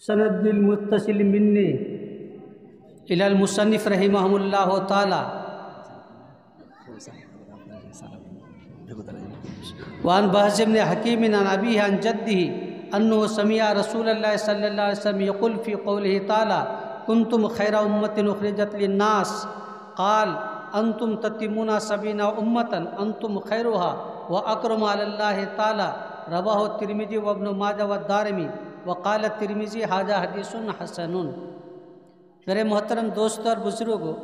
सनदिल मुत्तसिल मिन्नी इलल मुसन्निफ रहिमहुल्लाह ताला वान बहज़ इब्न हकीम अन अबीही अन जद्दिही अन्नहु समिअ रसूलल्लाह सल्लल्लाहु अलैहि वसल्लम यक़ुल फ़ी क़ौलिही ताला कुन्तुम खैरा उम्मतिन उख़रिजत लिन्नास क़ाल अंतुम ततिमुना सबीना उम्मतन अंतुम खैरुहा व अकरमु अलल्लाहि ताला रवाहु तिरमिज़ी व इब्न माजा व दारिमी व क़ाल तिरमिज़ी हाज़ा हदीसुन हसनुन। मेरे मोहतरम दोस्त और बुजुर्गों,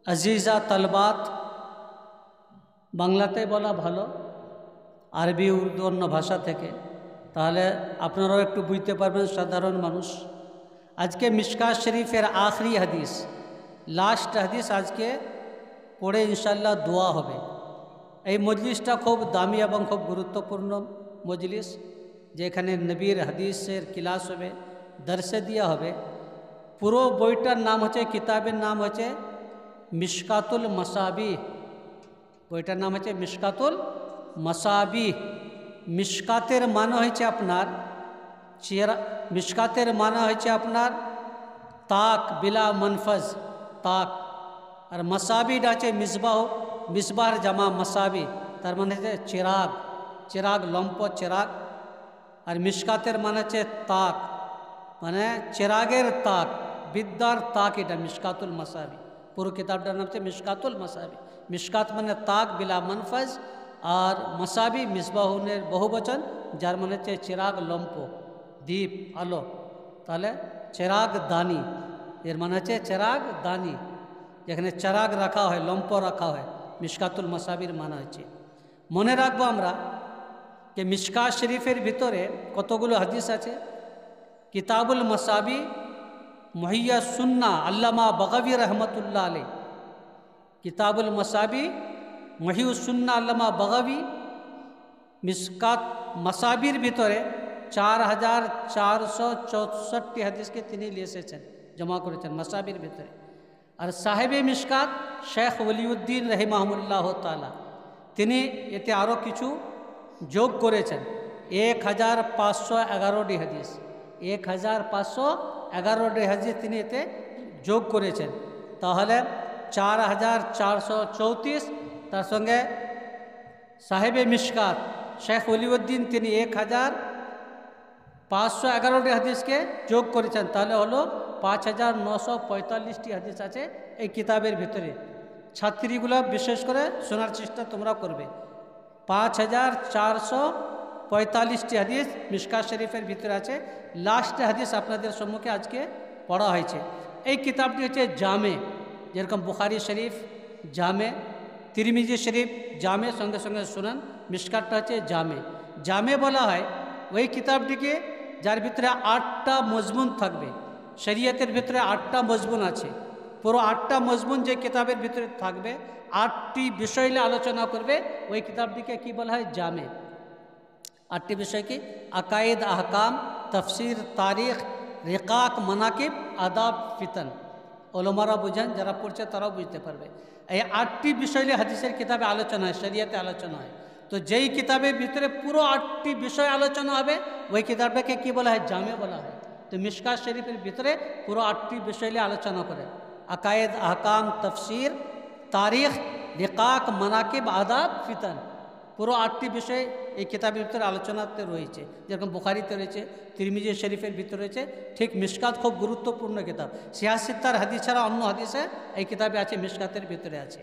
अजीज़ा तलबात, বাংলাতে বলা ভালো, আরবি উর্দু অন্য ভাষা থেকে, তাহলে আপনারাও একটু বুঝতে পারবেন সাধারণ মানুষ। আজকে মিশকাত শরীফের আখরি হাদিস, লাস্ট হাদিস আজকে পড়ে ইনশাল্লাহ দোয়া হবে। এই মজলিসটা খুব দামি এবং খুব গুরুত্বপূর্ণ মজলিস, যেখানে নবীর হাদিসের ক্লাস হবে, দর্শে দেওয়া হবে। পুরো বইটার নাম হচ্ছে, কিতাবের নাম হচ্ছে মিশকাতুল মাসাবিহ। বইটার নাম হচ্ছে মিশকাতুল মাসাবিহ। মিশকাতের মানে হচ্ছে আপনার চেরা, মিশকাতের মানে হচ্ছে আপনার তাক বিলা মনফজ, তাক। আর মাসাবিটা হচ্ছে মিসবাহ, মিসবাহর জামা মাসাবি, তার মানে হচ্ছে চিরাগ, চিরাগ লম্প চিরাগ। আর মিশকাতের মানে হচ্ছে তাক, মানে চিরাগের তাক, বিদ্যার তাক, এটা মিশকাতুল মাসাবি। পুরো কিতাবটার নাম হচ্ছে মিশকাতুল মাসাবি। মিশকাত মানে তাক বিলা মনফজ, আর মাসাবি মিসবাহুনের বহুবচন, যার মানে হচ্ছে চিরাগ লম্প, দ্বীপ, আলো। তাহলে চিরাগ দানি, এর মানে হচ্ছে চিরাগ দানি, যেখানে চিরাগ রাখা হয়, লম্প রাখা হয়, মিশকাতুল মাসাবির মানে হচ্ছে। মনে রাখবো আমরা যে মিশকাত শরীফের ভিতরে কতগুলো হাদিস আছে। কিতাবুল মাসাবি মুহিয়া সুন্না আল্লামা বাগাবী রহমতুল্লাহ আলাইহ, কিতাবুল মাসাবি মহিউস সুন্না আল্লামা বাগাবী। মিশকাত মাসাবির ভিতরে 4464 হাদিসকে তিনি নিয়ে এসেছেন, জমা করেছেন মাসাবির ভিতরে। আর সাহেবে মিশকাত শেখ ওলিউদ্দিন রহিমাহুল্লাহ তাআলা, তিনি এতে আরও কিছু যোগ করেছেন। 1511টি হাদিস, 1511টি হাদিস তিনি এতে যোগ করেছেন। তাহলে 4434, তার সঙ্গে সাহেবে মিশকাত শেখ ওলিউদ্দিন তিনি 1511টি হাদিসকে যোগ করেছেন, তাহলে হলো 5945টি হাদিস আছে এই কিতাবের ভিতরে। ছাত্রীগুলো বিশেষ করে শোনার চেষ্টা তোমরা করবে। 5445টি হাদিস মিশকাত শরীফের ভিতরে আছে। লাস্ট হাদিস আপনাদের সম্মুখে আজকে পড়া হয়েছে। এই কিতাবটি হচ্ছে জামে, যেরকম বুখারি শরীফ জামে, তিরমিজি শরীফ জামে, সঙ্গে সঙ্গে শুনান। মিশকাতটা হচ্ছে জামে। জামে বলা হয় ওই কিতাবটিকে যার ভিতরে 8টা মজমুন থাকবে। শরীয়তের ভিতরে 8টা মজমুন আছে। পুরো 8টা মজমুন যে কিতাবের ভিতরে থাকবে, 8টি বিষয় নিয়ে আলোচনা করবে, ওই কিতাবটিকে কি বলা হয়? জামে। 8টি বিষয় কি? আকায়েদ, আহকাম, তফসির, তারিখ, রিকাক, মানাকিব, আদাব, ফিতন। ওলামারা বুঝেন, যারা পড়ছে তারাও বুঝতে পারবে। এই 8টি বিষয় নিয়ে হাদিসের কিতাবে আলোচনা হয়, শরীয়তে আলোচনা হয়। তো যেই কিতাবের ভিতরে পুরো 8টি বিষয় আলোচনা হবে, ওই কিতাবটাকে কি বলা হয়? জামে বলা হয়। তো মিশকাত শরীফের ভিতরে পুরো 8টি বিষয় নিয়ে আলোচনা করে। আকায়েদ, আহকাম, তফসির, তারিখ, রিকাক, মানাকিব, আদাব, ফিতন, পুরো 8টি বিষয় এই কিতাবের ভিতরে আলোচনাতে রয়েছে। যেরকম বুখারিতে রয়েছে, তিরমিজি শরীফের ভিতরে রয়েছে, ঠিক মিশকাত খুব গুরুত্বপূর্ণ কিতাব। সিয়াসিত্তার হাদিস ছাড়া অন্য হাদিসে এই কিতাবে আছে, মিশকাতের ভিতরে আছে।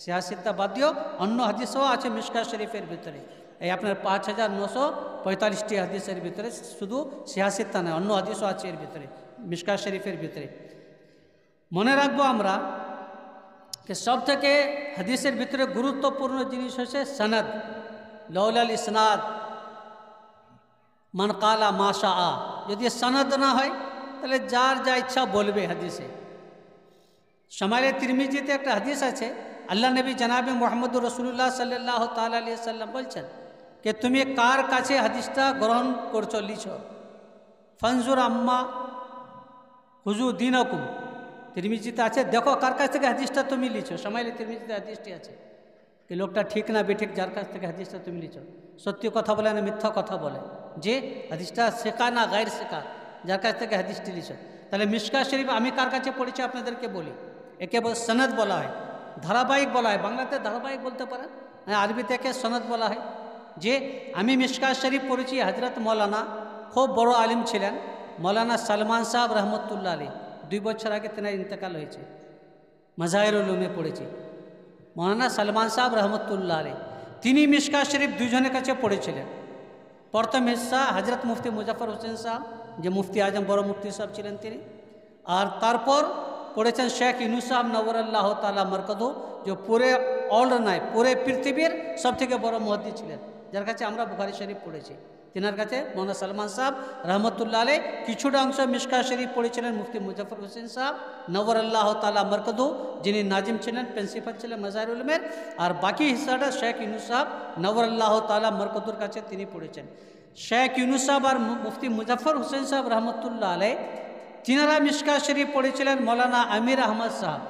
সিয়াসিত্তা বাদ দিয়েও অন্য হাদিসও আছে মিশকাত শরীফের ভিতরে। এই আপনার 5945টি হাদিসের ভিতরে শুধু সিয়াসিত্তা নয়, অন্য হাদিসও আছে এর ভিতরে, মিশকাত শরীফের ভিতরে। মনে রাখবো আমরা যে সব থেকে হাদিসের ভিতরে গুরুত্বপূর্ণ জিনিস হচ্ছে সনদ। লাউলাল ইসনাদ মান কালা মাশা আ, যদি সনদ না হয় তাহলে যার যা ইচ্ছা বলবে হাদিসে। শামাইলে তিরমিজিতে একটা হাদিস আছে, আল্লাহ নবী জনাবে মুহাম্মদুর রাসূলুল্লাহ সাল্লাল্লাহু তাআলা আলাইহি সাল্লাম বলছেন যে তুমি কার কাছে হাদিসটা গ্রহণ করছো, লিছো, ফানজুর আম্মা হুজু দিনাকুম। তিরমিজিতে আছে, দেখো কার কাছ থেকে হাদিসটা তুমি লিছো। শামাইলে তিরমিজিতে হাদিসটি আছে कि लोकटा ठीक ना बेठिक जार काछ থেকে হাদিসটা তুমি লিছো, সত্য কথা বলে না মিথ্যা কথা বলে, যে হাদিসটা শেখা না গায়ের শেখা, যার কাছ থেকে হাদিসটি লিখেছেন। তাহলে মিশকাত শরীফ আমি কার কাছে পড়েছি আপনাদেরকে বলি। একে সনদ বলা হয়, ধারাবাহিক বলা হয়। বাংলাতে ধারাবাহিক বলতে পারেন, আরবি থেকে সনদ বলা হয়। যে আমি মিশকাত শরীফ পড়েছি হজরত মৌলানা, খুব বড় আলিম ছিলেন মৌলানা সালমান সাহেব রহমতুল্লাহ আলী। 2 বছর আগে তেনার ইন্তেকাল হয়েছে। মাজাহির উলুমে পড়েছি মৌলানা সালমান সাহেব রহমতুল্লাহ আলী। তিনি মিশকাত শরীফ 2 জনের কাছে পড়েছিলেন। প্রথম হিস্সা হজরত মুফতি মুজফর হোসেন সাহেব, যে মুফতি আজম বড় মুফতি সাহেব ছিলেন তিনি। আর তারপর পড়েছেন শেখ ইউনুস সাহেব নওয়ারাল্লাহ তাআলা মারকাদহু, যে পুরে অল নয় পুরে পৃথিবীর সবথেকে বড় মুহাদ্দিস ছিলেন, যার কাছে আমরা বুখারী শরীফ পড়েছি। তিনার কাছে মৌলানা সালমান সাহেব রহমতুল্লাহ আলাইহ কিছুটা অংশ মিশকাত শরীফ পড়েছিলেন মুফতি মুজফর হোসেন সাহেব নওয়ারাল্লাহ তাআলা মারকাদহু, যিনি নাজিম ছিলেন, প্রিন্সিপাল ছিলেন মাজাহির উলুমের। আর বাকি হিস্সাটা শেখ ইউনুস সাহেব নওয়ারাল্লাহ তাআলা মারকাদহুর কাছে তিনি পড়েছেন। শেখ ইউনুস সাহেব আর মুফতি মুজফর হোসেন সাহেব রহমতুল্লাহ আলাইহ তিনারা মিশকাত শরীফ পড়েছিলেন মৌলানা আমির আহমদ সাহেব।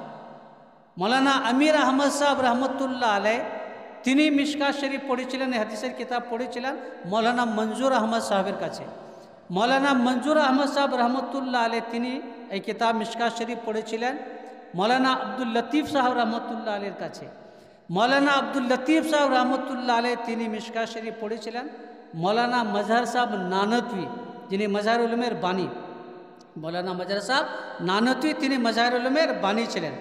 মৌলানা আমির আহমদ সাহেব রহমতুল্লাহ আলাইহ তিনি মিশকাত শরীফ পড়েছিলেন, হাদিসের কিতাব পড়েছিলেন মৌলানা মঞ্জুর আহমদ সাহেবের কাছে। মৌলানা মঞ্জুর আহমদ সাহেব রহমতুল্লাহ আলাইহ তিনি এই কিতাব মিশকাত শরীফ পড়েছিলেন মৌলানা আব্দুল লতিফ সাহেব রহমতুল্লাহ আলাইহির কাছে। মৌলানা আব্দুল লতিফ সাহেব রহমতুল্লাহ আলাইহ তিনি মিশকাত শরীফ পড়েছিলেন মৌলানা মজহর সাহেব নানতভী, যিনি মাজাহির উলুমের বাণী। মৌলানা মজহর সাহেব নানতভী তিনি মাজাহির উলুমের বাণী ছিলেন।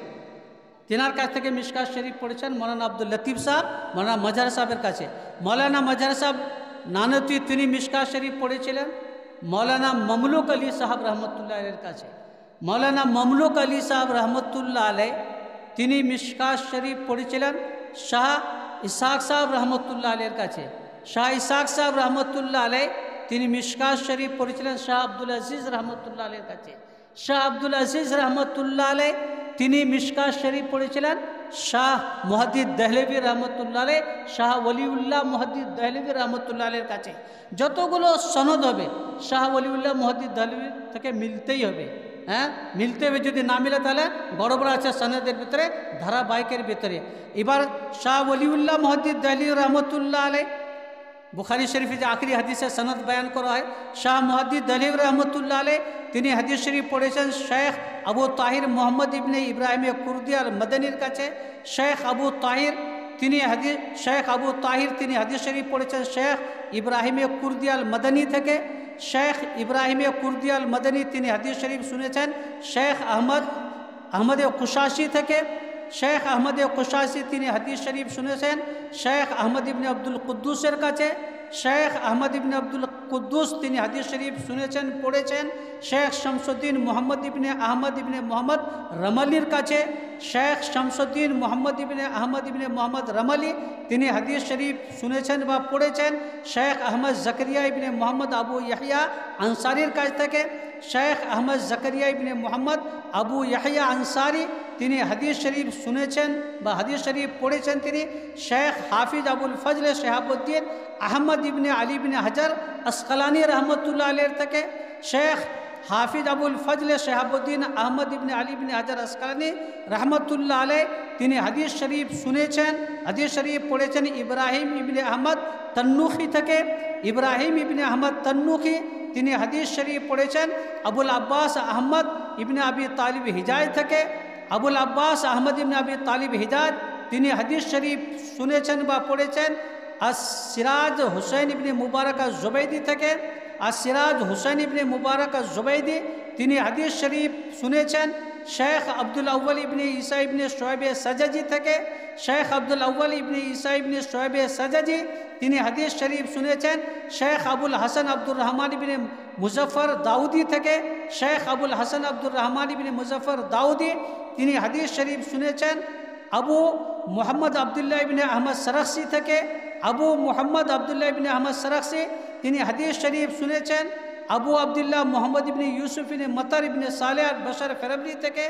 তিনার কাছ থেকে মিশকাত শরীফ পড়েছেন মৌলানা আব্দুল লতিফ সাহেব মৌলানা মজহর সাহেবের কাছে। মৌলানা মজহর সাহেব নানতভী তিনি মিশকাত শরীফ পড়েছিলেন মৌলানা মমলুক আলী সাহেব রহমতুল্লাহ আলাইহির কাছে। মৌলানা মমলুক আলী সাহেব রহমতুল্লাহ আলাইহ তিনি মিশকাত শরীফ পড়েছিলেন শাহ ইসহাক সাহেব রহমতুল্লাহ আলাইহির কাছে। শাহ ইসহাক সাহেব রহমতুল্লাহ আলাইহ তিনি মিশকাত শরীফ পড়েছিলেন শাহ আব্দুল আজিজ রহমতুল্লাহ আলাইহির কাছে। শাহ আব্দুল আজিজ রহমতুল্লাহ আলাইহ তিনি মিশকাত শরীফ পড়েছিলেন শাহ মুহাদ্দিস দেহলভী রহমতুল্লাহ আলাইহ, শাহ ওলিউল্লাহ মুহাদ্দিস দেহলভী রহমতুল্লাহ আলাইহির কাছে। যতগুলো সনদ হবে শাহ ওলিউল্লাহ মুহাদ্দিস দেহলভী থেকে মিলতেই হবে। হ্যাঁ, মিলতে হবে। যদি না মিলে তাহলে গড়বড় আছে সনদের ভিতরে, ধারাবাহিকের ভিতরে। এবার শাহ ওলিউল্লাহ মুহাদ্দিস দেহলভী রহমতুল্লাহ আলাইহ বুখারী শরীফে যে আখরি হাদিসের সনদ বয়ান করা হয়, শাহ মুহাদ্দিস দেহলভী রহমতুল্লাহ আলাইহ তিনি হাদিস শরীফ পড়েছেন শেখ আবু তাহির মোহাম্মদ ইবনে ইব্রাহিম কুর্দি আল মাদানির কাছে। শেখ আবু তাহির তিনি হাদিস শরীফ পড়েছেন শেখ ইব্রাহিম কুর্দি আল মাদানি থেকে। শেখ ইব্রাহিম কুর্দি আল মাদানি তিনি হাদিস শরীফ শুনেছেন শেখ আহমদ কুশাসি থেকে। শেখ আহমদ কুশাসি তিনি হাদিস শরীফ শুনেছেন শেখ আহমদ ইবনে আব্দুল কুদ্দুসের কাছে। শেখ আহমদ ইবনে আব্দুল কুদ্দুস তিনি হাদিস শরীফ শুনেছেন পড়েছেন শেখ শামসুদ্দিন মোহাম্মদ ইবনে আহমদ ইবনে মোহাম্মদ রমালির কাছে। শেখ শামসুদ্দিন মোহাম্মদ ইবনে আহমদ ইবনে মোহাম্মদ রমালি তিনি হাদিস শরীফ শুনেছেন বা পড়েছেন শেখ আহমদ জাকারিয়া ইবনে মোহাম্মদ আবু ইয়াহিয়া আনসারির কাছ থেকে। শেখ আহমদ জাকারিয়া ইবনে মোহাম্মদ আবু ইয়াহিয়া আনসারি তিনি হাদিস শরীফ শুনেছেন বা হাদিস শরীফ পড়েছেন তিনি শেখ হাফিজ আবুল ফজল শেহাবুদ্দিন আহমদ ইবনে আলী ইবনে হাজার আসকালানি রহমতুল্লাহ আলাইহির থেকে। শেখ হাফিজ আবুল ফজল শেহাবুদ্দিন আহমদ ইবনে আলী ইবনে হাজার আসকালানি রহমতুল্লাহ আলাইহ তিনি হাদিস শরীফ শুনেছেন, হাদিস শরীফ পড়েছেন ইব্রাহিম ইবনে আহমদ তন্নুখি থেকে। ইব্রাহিম ইবনে আহমদ তন্নুখি তিনি হাদিস শরীফ পড়েছেন আবুল আব্বাস আহমদ ইবনে আবি তালিব হিজাজ থেকে। আবুল আব্বাস আহমদ ইবনে আবি তালিব হিজাজ তিনি হাদিস শরীফ শুনেছেন বা পড়েছেন সিরাজ হুসাইন ইবনে মুবারক জুবাইদি থেকে। সিরাজ হুসাইন ইবনে মুবারক জুবাইদি তিনি হাদিস শরীফ শুনেছেন শেখ আব্দুল আউ্বাল ইবনে ঈসা ইবনে শোয়েব সাজাজি থেকে। শেখ আব্দুল আউ্বাল ইবনে ঈসা ইবনে শোয়েব সাজাজি তিনি হাদিস শরীফ শুনেছেন শেখ আবুল হাসান আব্দুর রহমান ইবনে মুজফর দাউদি থেকে। শেখ আবুল হাসান আব্দুর রহমান ইবনে মুজফর দাউদি তিনি হাদিস শরীফ শুনেছেন আবু মোহাম্মদ আবদুল্লাহ ইবনে আহমদ সরখসি থেকে। আবু মোহাম্মদ আবদুল্লাহ ইবনে আহমদ সরখসি তিনি হাদিস শরীফ শুনেছেন আবু আবদুল্লাহ মোহাম্মদ ইবনে ইউসুফ ইবনে মতার ইবনে সালেহ আল বশর ফেরবরি থেকে।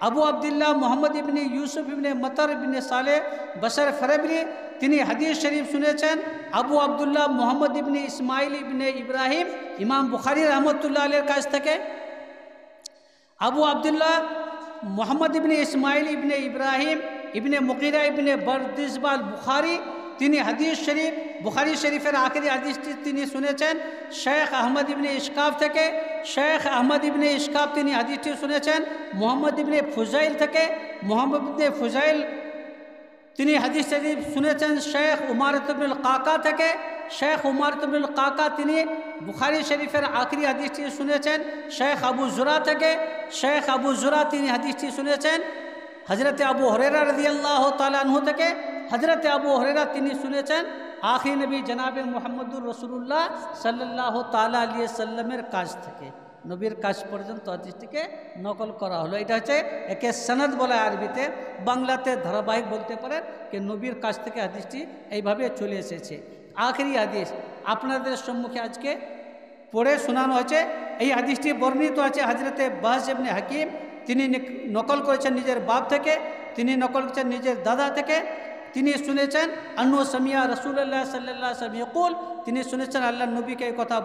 আবু আবদুল্লাহ মোহাম্মদ ইবনে ইউসুফ ইবনে মতার ইবনে সালেহ বশর ফেরবরি তিনি হাদিস শরীফ শুনেছেন আবু আবদুল্লাহ মোহাম্মদ ইবনে ইসমাইল ইবনে ইব্রাহিম ইমাম বুখারী রহমতুল্লাহ আলাইহির কাছ থেকে। আবু আবদুল্লাহ মোহাম্মদ ইবনে ইসমাইল ইবনে ইব্রাহিম ইবনে মুগিরা ইবনে বরদিসবাল বুখারী তিনি হাদিস শরীফ বুখারী শরীফের আখেরি হাদিসটি তিনি শুনেছেন শেখ আহমদ ইবনে ইশকাফ থেকে। শেখ আহমদ ইবনে ইশকাফ তিনি হাদিসটি শুনেছেন মোহাম্মদ ইবনে ফুজাইল থেকে। মোহাম্মদ ইবনে ফুজাইল তিনি হাদিস শরীফ শুনেছেন শেখ উমারত ইবনুল কাকা থেকে। শেখ উমারত ইবনুল কাকা তিনি বুখারী শরীফের আখেরি হাদিসটি শুনেছেন শেখ আবু জুরা থেকে। শেখ আবু জুরা তিনি হাদিসটি শুনেছেন হজরতে আবু হুরায়রা রাদিয়াল্লাহু তাআলা আনহু থেকে। হজরতে আবু হুরায়রা তিনি শুনেছেন আখির নবী জনাবে মুহাম্মদুর রাসূলুল্লাহ সাল্লাল্লাহু তাআলা আলাইহি সাল্লামের কাছ থেকে। নবীর কাছ পর্যন্ত হাদিসটিকে নকল করা হলো। এটা হচ্ছে একে সনদ বলা আরবিতে, বাংলাতে ধারাবাহিক বলতে পারেন যে নবীর কাছ থেকে হাদিসটি এইভাবে চলে এসেছে। আখেরি হাদিস আপনাদের সম্মুখে আজকে পড়ে শোনানো হয়েছে। এই হাদিসটি বর্ণিত আছে হজরতে বাজ ইবনে হাকিম, তিনি নকল করেছেন নিজের বাপ থেকে, তিনি নকল করেছেন নিজের দাদা থেকে। তিনি শুনেছেন আন্নু সামিয়া রাসূলুল্লাহ সাল্লাল্লাহু আলাইহি ওয়াসাল্লাম ইয়াকুল, তিনি শুনেছেন আল্লাহর নবীকে এই কথা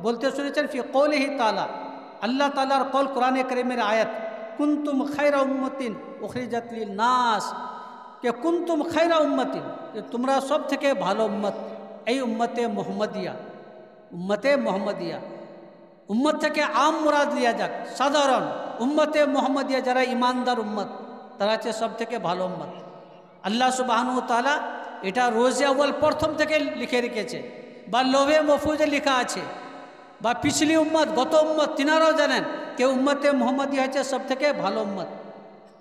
বলতে শুনেছেন ফি কওলিহি তাআলা, আল্লাহ তাআলার কল কোরআনে কারীমের আয়াত কুনতুম খায়রা উম্মাতিন উখরিজাত লিন-নাস, কে কুনতুম খায়রা উম্মাতিন, যে তোমরা সব থেকে ভালো উম্মত। এই উম্মতে মুহাম্মাদিয়া, উম্মতে মুহাম্মাদিয়া, উম্মত থেকে আম মুরাদ লিয়া যাক, সাধারণ উম্মতে মুহাম্মাদিয়া যারা ইমানদার উম্মত তারা হচ্ছে সব থেকে ভালো উম্মত। আল্লাহ সুবহানাহু ওয়া তাআলা এটা রোজে আউয়াল প্রথম থেকে লিখে রেখেছে, বা লোহে মহফুজে লেখা আছে, বা পিছলি উম্মত গত উম্মত তিনারাও জানেন যে উম্মতে মুহাম্মাদিয়া হচ্ছে সব থেকে ভালো উম্মত,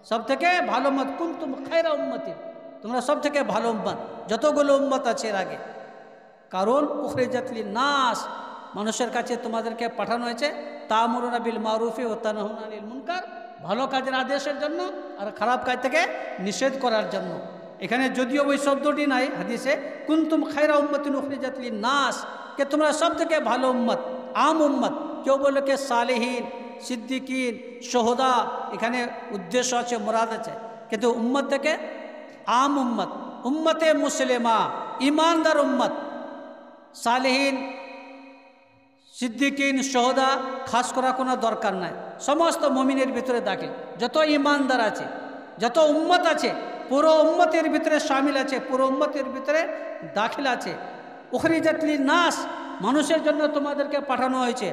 সব থেকে ভালো উম্মত। কুনতুম খায়রা উম্মতিন, তোমরা সব থেকে ভালো উম্মত যতগুলো উম্মত আছে এর আগে। কারণ উখরিজাত লিন-নাস, মানুষের কাছে তোমাদেরকে পাঠানো হয়েছে তা'মুরুনা বিল মারুফি ওয়া তানহাউনা আনিল মুনকার, ভালো কাজের আদেশের জন্য আর খারাপ কাজ থেকে নিষেধ করার জন্য। এখানে যদিও ওই শব্দটি নাই হাদিসে, কুনতুম খায়রা উম্মাতিন উখরিজাত লিন-নাস, কে তোমরা সব থেকে ভালো উম্মত, আম উম্মত। কেউ বললো কে সালেহীন, সিদ্দিকিন, শোহদা, এখানে উদ্দেশ্য আছে, মুরাদ আছে, কিন্তু উম্মত থেকে আম উম্মত, উম্মতে মুসলিমা, ইমানদার উম্মত। সালেহীন, সিদ্দিকিন, শোহদা খাস করা কোনো দরকার নাই, সমস্ত মুমিনের ভিতরে দাখিল। যত ইমানদার আছে, যত উম্মত আছে, পুরো উম্মতের ভিতরে শামিল আছে, পুরো উম্মতের ভিতরে দাখিল আছে। উখরিজাত লিন-নাস, মানুষের জন্য তোমাদেরকে পাঠানো হয়েছে,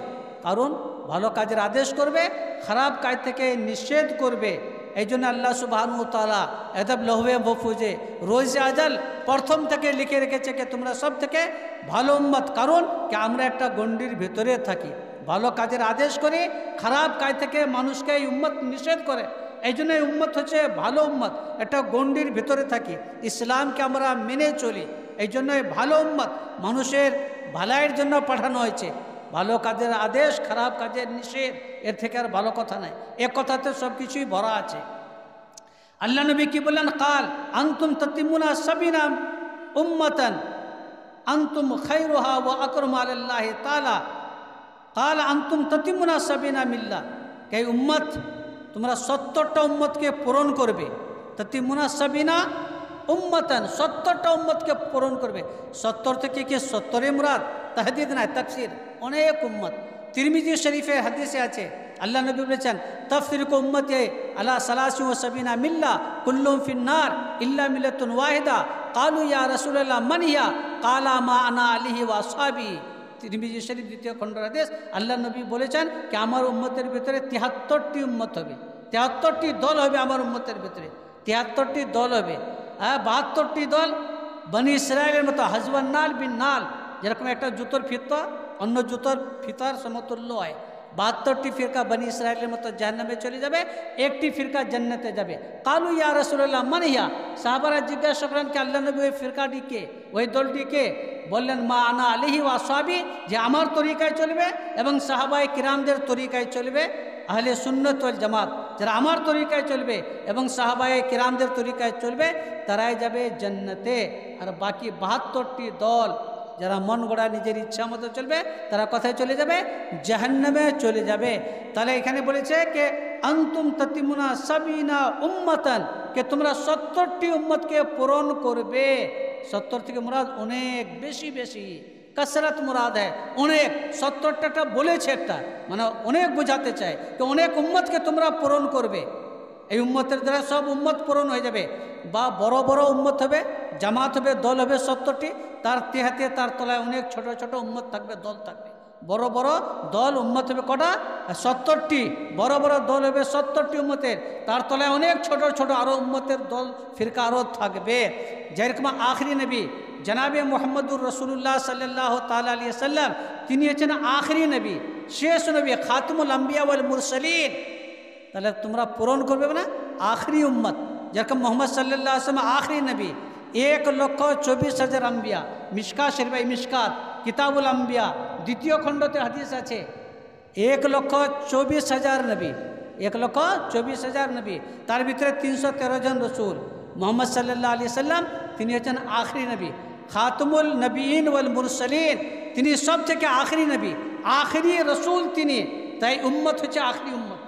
কারণ ভালো কাজের আদেশ করবে, খারাপ কাজ থেকে নিষেধ করবে। এই জন্য আল্লাহ সুবহানাহু ওয়া তাআলা এদব লৌহে মহফুজে রোজে আজাল প্রথম থেকে লিখে রেখেছে যে তোমরা সব থেকে ভালো উম্মত। কারণ কি আমরা একটা গণ্ডির ভিতরে থাকি, ভালো কাজের আদেশ করি, খারাপ কাজ থেকে মানুষকে এই উম্মত নিষেধ করে। এই জন্য এই উম্মত হচ্ছে ভালো উম্মত, একটা গণ্ডির ভিতরে থাকি, ইসলামকে আমরা মেনে চলি। এই জন্য ভালো উম্মত মানুষের ভালাইয়ের জন্য পাঠানো হয়েছে। ভালো কাজের আদেশ, খারাপ কাজের নিষেধ, এর থেকে আর ভালো কথা নাই। এ কথাতে সব কিছুই ভরা আছে। আল্লাহ নবী কি বললেন? কাল আনতুম তাতিমুনা সাবিনা উম্মাতান আনতুম খায়রুহা ওয়া আকরামু আলাল্লাহি তাআলা। কাল আনতুম তাতিমুনা সাবিনা মিল্লাহ, কে উম্মত তোমরা 70টা উম্মতকে পূরণ করবে। তাতিমুনা সাবিনা উম্মাতান, 70টা উম্মতকে পূরণ করবে। 70 থেকে কি 70 মুরাদ? তাহদিদ নাই, তাফসীর, অনেক উম্মত। তিরমিজি শরীফে হাদিসে আছে আল্লাহ নবী বলেছেন তাফসিরকু উম্মতি আলা 73 মিল্লা কুল্লুহুম ফিন্নার ইল্লা মিল্লাতুন ওয়াহিদা। ক্বালু ইয়া রাসূলুল্লাহ মান হিয়া? ক্বালা মা আনা আলাইহি ওয়া আসহাবি। তিরমিজি শরীফ দ্বিতীয় খণ্ডের হাদিস। আল্লাহ নবী বলেছেন কি আমার উম্মতের ভিতরে 73টি উম্মত হবে, 73টি দল হবে আমার উম্মতের ভিতরে, 73টি দল হবে। 72টি দল বনি ইসরায়েলের মতো হাজওয়ান নাল বিন নাল, যেরকম একটা জুতোর ফিতা অন্য জুতোর ফিতার সমতুল্য হয়। 72টি ফিরকা বনি ইসরায়েলের মতো জাহান্নামে চলে যাবে, একটি ফিরকা জান্নাতে যাবে। কালু ইয়া রাসূলুল্লাহ মান হিয়া? সাহাবারা জিজ্ঞাসা করলেন কি আল্লাহ নবী ওই ফিরকাটি কে, ওই দলটি কে? বললেন মা আনা আলাইহি ওয়া আসহাবি, যে আমার তরিকায় চলবে এবং সাহাবায়ে কিরামদের তরিকায় চলবে। আহলে সুন্নাত ওয়াল জামাত যারা আমার তরিকায় চলবে এবং সাহাবায়ে কিরামদের তরিকায় চলবে তারাই যাবে জান্নাতে। আর বাকি 72টি দল যারা মন গড়া নিজের ইচ্ছা মতো চলবে তারা কোথায় চলে যাবে? জাহান্নামে চলে যাবে। তাহলে এখানে বলেছে কে আনতুম তাতিমুনা সাবিনা উম্মাতান, কে তোমরা 70টি উম্মতকে পূরণ করবে। 70 থেকে মুরাদ অনেক বেশি বেশি, कसरत मुराद है অনেক। 70টা বলেছে একটা, মানে অনেক বোঝাতে চায় যে অনেক উম্মতকে তোমরা পূরণ করবে। এই উম্মতের দ্বারা সব উম্মত পূরণ হয়ে যাবে। বা বড় বড় উম্মত হবে, জামাত হবে, দল হবে 70টি, তার তেহাতে তার তলায় অনেক ছোট ছোট উম্মত থাকবে, দল থাকবে। বড় বড় দল উম্মত হবে কটা? 70টি। বড় বড় দল হবে 70টি উম্মতের, তার তলায় অনেক ছোট ছোট আরও উম্মতের দল ফিরকা আরও থাকবে। যেরকম আখরি নবী জনাবে মোহাম্মদুর রসুল্লাহ সাল্লাল্লাহু তাআলা আলাইহি ওয়াসাল্লাম, তিনি হচ্ছেন আখরি নবী, শেষ নবী, খাতমুল আম্বিয়া ওয়াল মুরসালিন। তাহলে তোমরা পূরণ করবে না আখরি উম্মত, যেরকম মোহাম্মদ সাল্লাল্লাহু আলাইহি ওয়াসাল্লাম আখরি নবী। 1,24,000 আম্বিয়া, মিশকাত শরীফ, মিশকাত কিতাবুল আম্বিয়া দ্বিতীয় খণ্ডতে হাদিস আছে 1,24,000 নবী, 1,24,000 নবী, তার ভিতরে 313 জন রসুল। মোহাম্মদ সাল্লাল্লাহু আলাইহি ওয়াসাল্লাম তিনি হচ্ছেন আখরি নবী, খাতমুল নবীন ওয়াল মুরসালিন, তিনি সব থেকে আখরি নবী, আখরি রসুল তিনি। তাই উম্মত হচ্ছে আখরি উম্মত।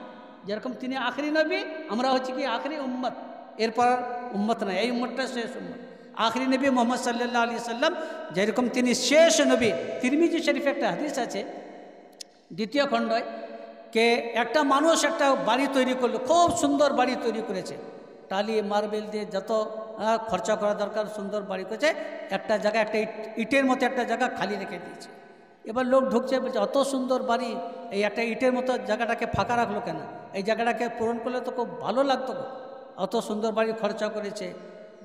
যেরকম তিনি আখরি নবী, আমরা হচ্ছে কি আখরি উম্মত, এরপর উম্মত নাই, এই উম্মতটা শেষ উম্মত। আখরি নবী মোহাম্মদ সাল্লাল্লাহু আলাইহি ওয়াসাল্লাম, যেরকম তিনি শেষ নবী। তিরমিজি শরীফে একটা হাদিস আছে দ্বিতীয় খণ্ডয়, কে একটা মানুষ একটা বাড়ি তৈরি করলো, খুব সুন্দর বাড়ি তৈরি করেছে, টালি মার্বেল দিয়ে যত খরচা করা দরকার সুন্দর বাড়ি করেছে। একটা জায়গা, একটা ইটের মতো একটা জায়গা খালি রেখে দিয়েছে। এবার লোক ঢুকছে, বলছে অত সুন্দর বাড়ি, এই একটা ইটের মতো জায়গাটাকে ফাঁকা রাখলো কেন? এই জায়গাটাকে পূরণ করলে তো খুব ভালো লাগতো, অত সুন্দর বাড়ি খরচা করেছে।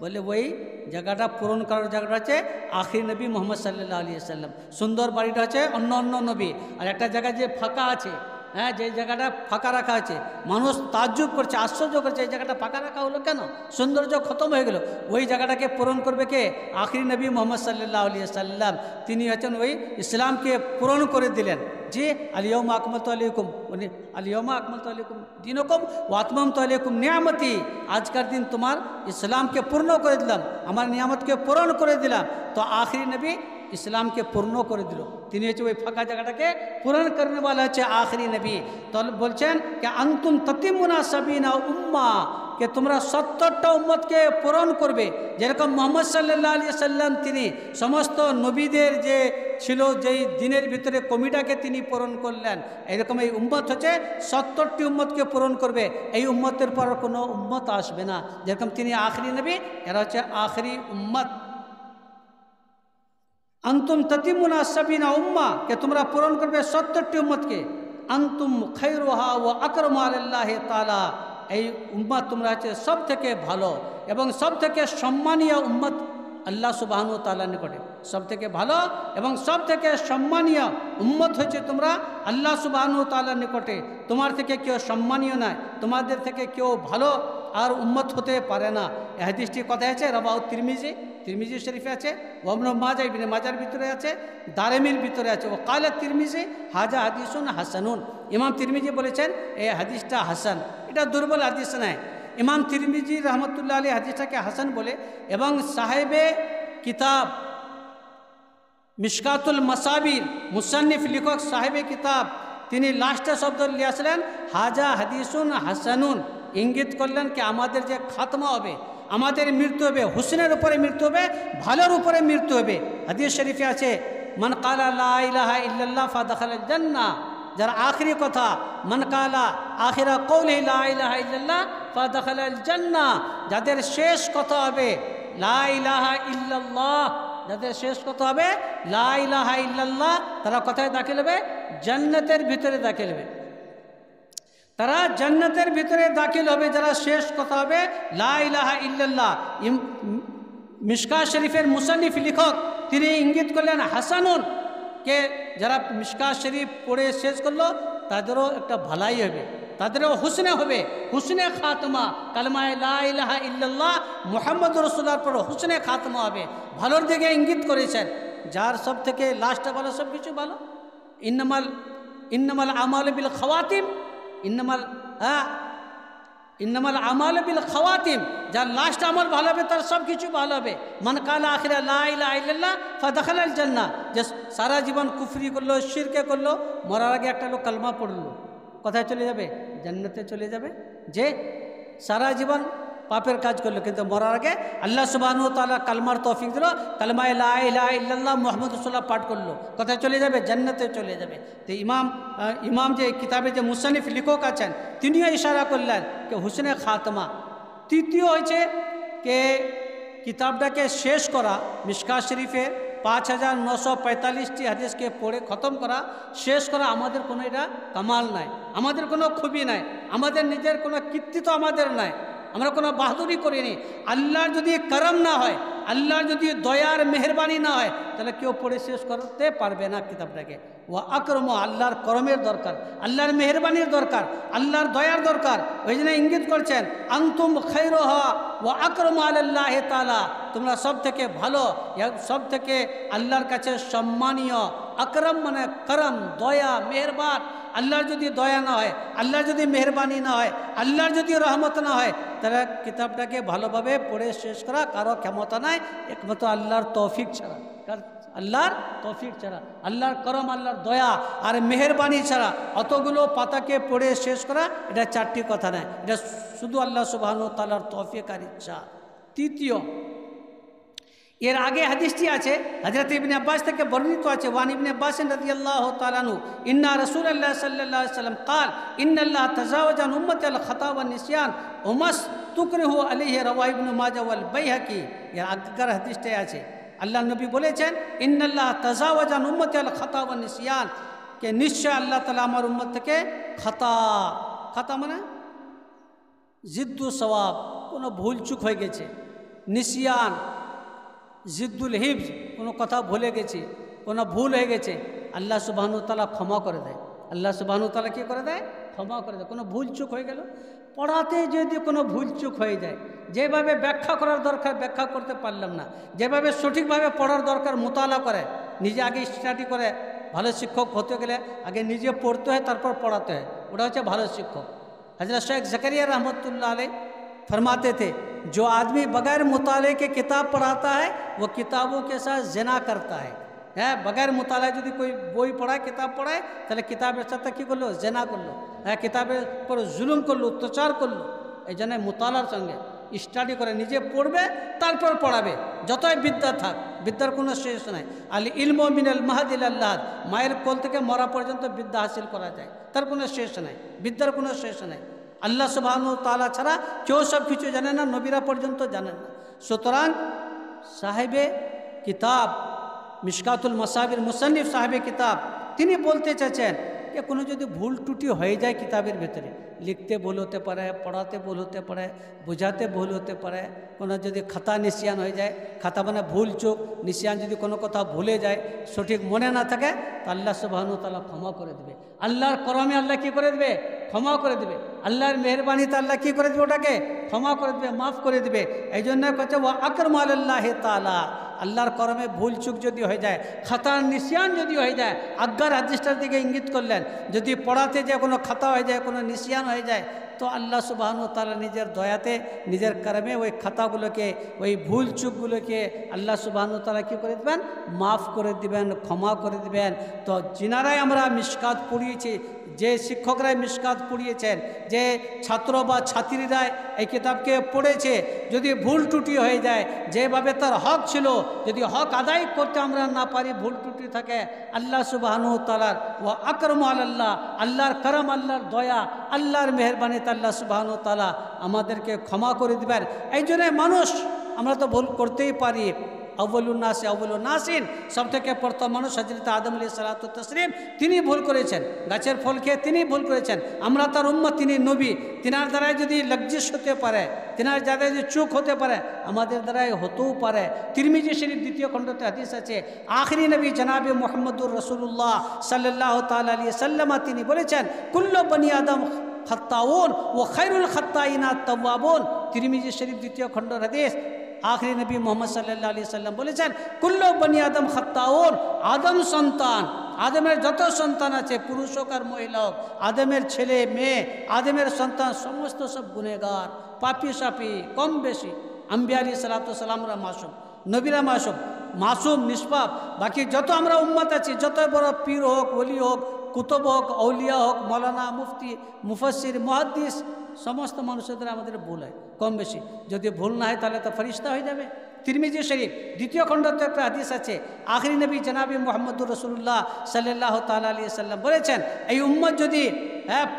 বলে ওই জায়গাটা পূরণ করার জায়গাটা হচ্ছে আখির নবী মোহাম্মদ সাল্লাল্লাহু আলাইহি ওয়াসাল্লাম। সুন্দর বাড়িটা হচ্ছে অন্য অন্য নবী। আর একটা জায়গা যে ফাঁকা আছে, হ্যাঁ, যে জায়গাটা ফাঁকা রাখা আছে, মানুষ তাজ্জুব করছে, আশ্চর্য করছে, এই জায়গাটা ফাঁকা রাখা হলো কেন? সৌন্দর্য খতম হয়ে গেল। ওই জায়গাটাকে পূরণ করবে কে? আখির নবী মোহাম্মদ সাল্লাল্লাহু আলাইহি ওয়াসাল্লাম। তিনি হচ্ছেন ওই ইসলামকে পূরণ করে দিলেন। যে আলিয়মা আকমালতু আলাইকুম, উনি আলিয়মা আকমালতু আলাইকুম দীনকুম ওয়া আতমামতু আলাইকুম নিয়ামতি, আজকের দিন তোমার ইসলামকে পূর্ণ করে দিলাম, আমার নিয়ামতকে পূরণ করে দিলাম। তো আখিরি নবী ইসলামকে পূর্ণ করে দিল, তিনি হচ্ছে ওই ফাঁকা জায়গাটাকে পূরণ করনে वाला হচ্ছে আখিরি নবী। তো বলছেন যে আনতুম তাতিমুনা সাবিনা উম্মা, কে তোমরা 70টা উম্মতকে পূরণ করবে। যেরকম মোহাম্মদ সাল্লাল্লাহু আলাইহি ওয়াসাল্লাম তিনি সমস্ত নবীদের যে ছিল, যেই দিনের ভিতরে কমিটাকে তিনি পূরণ করলেন, এরকম এই উম্মত হচ্ছে 70টি উম্মতকে পূরণ করবে। এই উম্মতের পর কোনো উম্মত আসবে না। যেরকম তিনি আখিরি নবী, এরা হচ্ছে আখিরি উম্মত। আনতুম তাতিমুনা সাবিনা উম্মা, কে তোমরা পূরণ করবে 70টি উম্মতকে। আনতুম খায়রুহা ওয়া আকরামু আলাল্লাহি তাআলা, এই উম্মত তোমরা হচ্ছে সব থেকে ভালো এবং সব থেকে সম্মানীয় উম্মত আল্লাহ সুবহানাহু ওয়া তাআলার নিকটে। সব থেকে ভালো এবং সব থেকে সম্মানীয় উম্মত হচ্ছে তোমরা আল্লাহ সুবহানাহু ওয়া তাআলার নিকটে। তোমার থেকে কেউ সম্মানীয় নয়, তোমাদের থেকে কেউ ভালো আর উম্মত হতে পারে না। এই হাদিসটি কথায় আছে রাবাউ তিরমিজি, তিরমিজি শরীফে আছে, ইবনে মাজাহ, ইবনে মাজার ভিতরে আছে, দারেমির ভিতরে আছে। ও কালা তিরমিজি হাজা হাদিসুন হাসানুন, ইমাম তিরমিজি বলেছেন এই হাদিসটা হাসান, এটা দুর্বল হাদিস নয়। ইমাম তিরমিজি রহমতুল্লাহ আলাইহি হাদিসটাকে হাসান বলে, এবং সাহেবে কিতাব মিশকাতুল মাসাবির মুসান্নিফ লেখক সাহেবে কিতাব, তিনি লাস্টে শব্দ লিয়েছিলেন হাজা হাদিসুন হাসানুন, ইঙ্গিত করলেন কি আমাদের যে খাতমা হবে, আমাদের মৃত্যু হবে, হুসনের উপরে মৃত্যু হবে, ভালোর উপরে মৃত্যু হবে। হাদিস শরীফে আছে মান কালা লা ইলাহা ইল্লাল্লাহ ফাদাখালাল জান্নাহ, যার আখরি কথা মান কালা আখিরা কওলি লা ইলাহা ইল্লাল্লাহ ফাদাখালাল জান্নাহ, যাদের শেষ কথা হবে লা ইলাহা ইল্লাল্লাহ, যাদের শেষ কথা হবে লা ইলাহা ইল্লাল্লাহ, তারা কোথায় দাখিল হবে? জান্নাতের ভিতরে দাখিল হবে। তারা জান্নাতের ভিতরে দাখিল হবে যারা শেষ কথা হবে লা ইলাহা ইল্লাল্লাহ। মিশকাত শরীফের মুসান্নিফ লেখক তিনি ইঙ্গিত করলেন হাসানুন, কে যারা মিশকাত শরীফ পড়ে শেষ করলো তাদেরও একটা ভালাই হবে, তাদেরও হুসনে হবে, হুসনে খাতমা, কালেমায়ে লা ইলাহা ইল্লাল্লাহ মুহাম্মদুর রাসূলুল্লাহর পর হুসনে খাতমা হবে, ভালোর দিকে ইঙ্গিত করেছেন। যার সব থেকে লাস্টটা ভালো, সব কিছু ভালো। ইন্নামাল আমালু বিল খাওয়াতিম, ইন্নামাল আমাল বিল খাওয়াতিম, যার লাস্ট আমল ভালো হবে তার সব কিছু ভালো হবে। মান কালা আখিরা লা ইলাহা ইল্লাল্লাহ ফাদাখালাল জান্নাহ, যে সারা জীবন কুফরি করলো, শিরকে করলো, মরার আগে একটা লোক কালমা পড়লো, কোথায় চলে যাবে? জান্নাতে চলে যাবে। যে সারা জীবন পাপের কাজ করলো, কিন্তু মরার আগে আল্লাহ সুবহানাহু ওয়া তাআলা কালমার তৌফিক দিল, কালমায়ে লা ইলাহা ইল্লাল্লাহ মুহাম্মাদুর রাসূলুল্লাহ পাঠ করলো, কোথায় চলে যাবে? জান্নাতে চলে যাবে। তো ইমাম যে কিতাবে যে মুসান্নিফ লেখক আছেন তিনিও ইশারা করলেন যে হুসনে খাতমা। তৃতীয় হয়েছে যে কিতাবটাকে শেষ করা, মিশকাত শরীফের 5945টি হাদিসকে পড়ে খতম করা, শেষ করা। আমাদের কোনো এটা কামাল নাই, আমাদের কোনো খুবই নাই, আমাদের নিজের কোনো কীর্তিত্ব আমাদের নাই, আমরা কোনো বাহাদুরি করিনি। আল্লাহর যদি করম না হয়, আল্লাহর যদি দয়ার মেহরবানি না হয়, তাহলে কেউ পড়ে শেষ করতে পারবে না কিতাবটাকে। ও আকরম, আল্লাহর করমের দরকার, আল্লাহর মেহরবানির দরকার, আল্লাহর দয়ার দরকার। ওই জন্য ইঙ্গিত করছেন আনতুম খায়রুহা ওয়া আকরম আলাল্লাহি তাআলা, তোমরা সব থেকে ভালো, সব থেকে আল্লাহর কাছে সম্মানীয়। আকরম মানে করম, দয়া, মেহরবান। আল্লাহর যদি দয়া না হয়, আল্লাহর যদি মেহরবানি না হয়, আল্লাহর যদি রহমত না হয়, তাহলে কিতাবটাকে ভালোভাবে পড়ে শেষ করা কারো ক্ষমতা নাই, একমাত্র আল্লাহর তৌফিক ছাড়া, আল্লাহর তৌফিক ছাড়া, আল্লাহর করম, আল্লাহর দয়া আর মেহরবানি ছাড়া অতগুলো পাতাকে পড়ে শেষ করা এটা চারটি কথা নয়, এটা শুধু আল্লাহ সুবহানাহু ওয়া তাআলার তৌফিক আর ইচ্ছা। তৃতীয়, এর আগে হাদিসটি আছে, হযরত ইবনে আব্বাস থেকে বর্ণিত আছে, ওয়ান ইবনে আব্বাস রাদিয়াল্লাহু তাআলা আনহু ইন্না রাসূলুল্লাহ সাল্লাল্লাহু আলাইহি ওয়াসাল্লাম قال ان الله تجاوز عن امتي الخطا والنسيان وما تكره عليه رواه ابن ماجه والبيهقي। এর আগের হাদিসটাই আছে, আল্লাহ নবী বলেছেন ইন্নাল্লাহ তাজাওয়াজ আন উম্মতি আল খাতা ওয়ান নিসিয়ান, কে নিশ্চয় আল্লাহ তাআলা আমার উম্মত থেকে খাতা, খাতা মানে জিদ্দু সওয়াব, কোনো ভুল চুক হয়ে গেছে, নিসিয়ান জিদ্দুল হিফজ, কোনো কথা ভুলে গেছি, কোনো ভুল হয়ে গেছে, আল্লাহ সুবহানাহু ওয়া তাআলা ক্ষমা করে দেয়। আল্লাহ সুবহানাহু ওয়া তাআলা কী করে দেয়? ক্ষমা করে দেয়। কোনো ভুল চুক হয়ে গেল, পড়াতে যদি কোনো ভুল চুক হয়ে যায়, যেভাবে ব্যাখ্যা করার দরকার ব্যাখ্যা করতে পারলাম না, যেভাবে সঠিকভাবে পড়ার দরকার মুতালা করে, নিজে আগে স্টাডি করে, ভালো শিক্ষক হতে গেলে আগে নিজে পড়তে হয় তারপর পড়াতে হয়, ওটা হচ্ছে ভালো শিক্ষক। हज़रत शेख ज़करिया रहमतुल्लाह अलैह फरमाते थे जो आदमी बगैर मुताले के किताब पढ़ाता है वो किताबों के साथ ज़िना करता है। হ্যাঁ, बगैर मुताला যদি कोई বই পড়ায়, কিতাব পড়ায়, তাহলে কিতাবের সাথে কী করলো? জেনা করলো। হ্যাঁ, কিতাবের পর জুলুম করলো, অত্যাচার করলো। এই জন্য মুতালার সঙ্গে স্টাডি করে নিজে পড়বে, তারপর পড়াবে, যতই বিদ্যা থাক, বিদ্যার কোনো শেষ নাই। আল ইলমু মিনাল মাহদি ইলাল লাদ, মায়ের কোল থেকে মরা পর্যন্ত বিদ্যা হাসিল করা যায়, তার কোনো শেষ নাই, বিদ্যার কোনো শেষ নাই। আল্লাহ সুবহানাহু ওয়া তাআলা ছাড়া কেউ সব কিছু জানে না, নবীরা পর্যন্ত জানেন না। সুতরাং সাহেবে কিতাব মিশকাতুল মাসাবির মুসান্নিফ সাহেবে কিতাব তিনি বলতে চাচ্ছেন যে কোনো যদি ভুল ত্রুটি হয়ে যায় কিতাবের ভেতরে, লিখতে ভুল হতে পারে, পড়াতে ভুল হতে পারে, বোঝাতে ভুল হতে পারে, কোনো যদি খাতা নিসিয়ান হয়ে যায়, খাতা মানে ভুল চোখ, নিসিয়ান যদি কোনো কথা ভুলে যায়, সঠিক মনে না থাকে, তো আল্লাহ সুবহানাহু ওয়া তাআলা ক্ষমা করে দেবে। আল্লাহর করমে আল্লাহ কী করে দেবে? ক্ষমা করে দেবে। আল্লাহর মেহরবানিতে আল্লাহ কী করে দেবে? ওটাকে ক্ষমা করে দেবে, মাফ করে দেবে। এই জন্য কথা ওয়া আকরামু আলাল্লাহি তাআলা, আল্লাহর করমে ভুল চুক যদি হয়ে যায়, খাতার নিসিয়ান যদি হয়ে যায়, আজ্ঞার হাদিসটার দিকে ইঙ্গিত করলেন, যদি পড়াতে যে কোনো খাতা হয়ে যায়, কোনো নিসিয়ান হয়ে যায়, তো আল্লাহ সুবহানাহু ওয়া তাআলা নিজের দয়াতে, নিজের করমে ওই খাতাগুলোকে, ওই ভুল চুকগুলোকে আল্লাহ সুবহানাহু ওয়া তাআলা কী করে দেবেন? মাফ করে দিবেন, ক্ষমা করে দিবেন। তো যিনারাই আমরা মিশকাত পড়িয়েছি, যে শিক্ষকরাই মিশকাত পড়িয়েছেন, যে ছাত্র বা ছাত্রীরাই এই কিতাবকে পড়েছে, যদি ভুল ত্রুটি হয়ে যায়, যেভাবে তার হক ছিল, যদি হক আদায় করতে আমরা না পারি, ভুল ত্রুটি থাকে, আল্লাহ সুবহানাহু ওয়া তাআলার ওয়া আকরামু আলাল্লাহ, আল্লাহর করম, আল্লাহর দয়া, আল্লাহর মেহরবানিতে আল্লাহ সুবহানাহু ওয়া তাআলা আমাদেরকে ক্ষমা করে দিবেন। এই জন্য মানুষ, আমরা তো ভুল করতেই পারি। আউয়ালুন নাসিন, সব থেকে প্রথম মানুষ হযরত আদম আলাইহিস সালাতু ওয়াস তাসলিম, তিনি ভুল করেছেন, গাছের ফল খেয়ে তিনি ভুল করেছেন। আমরা তার উম্মত, তিনি নবী, তিনার দ্বারাই যদি লজ্জিস হতে পারে, তিনার দ্বারাই যদি চুক হতে পারে, আমাদের দ্বারাই হতেও পারে। তিরমিজি শরীফ 2য় খণ্ডতে হাদিস আছে, আখরি নবী জনাবে মুহাম্মদুর রাসূলুল্লাহ সাল্লাল্লাহু তাআলা আলাইহি সাল্লাম তিনি বলেছেন কুল্লু বনি আদম খাত্তাউন ওয়া খায়রুল খাত্তাইনা আত-তাওয়াবুন। তিরমিজি শরীফ 2য় খণ্ডের হাদিস। आखिरी नबी मोहम्मद सल्लल्लाहु अलैहि वसल्लम বলেছেন কুল্লু বনি আদম খাত্তাউন, আদম সন্তান, আদমের যত সন্তান আছে, পুরুষ হোক আর মহিলা হোক, আদমের ছেলে মেয়ে, আদমের সন্তান সমস্ত সব গুনেহগার, পাপী সাপী, কম বেশি। আম্বিয়া আলাইহিস সালাতু ওয়াস সালামরা মাসুম, নবীরা মাসুম, নিষ্পাপ। বাকি যত আমরা উম্মত আছি, যত বড় পীর হোক, ওলি হোক, কুতুব হোক, আউলিয়া হোক, মৌলানা, মুফতি, মুফাসসির, মুহাদ্দিস, সমস্ত মানুষের দ্বারা আমাদের ভুল হয় কম বেশি। যদি ভুল না হয় তাহলে তো ফেরেশতা হয়ে যাবে। তিরমিজি শরীফ দ্বিতীয় খণ্ডতে একটা হাদিস আছে। আখরি নবী জনাবি মুহাম্মদুর রাসূলুল্লাহ সাল্লাল্লাহু তাআলা আলাইহি সাল্লাম বলেছেন, এই উম্মত যদি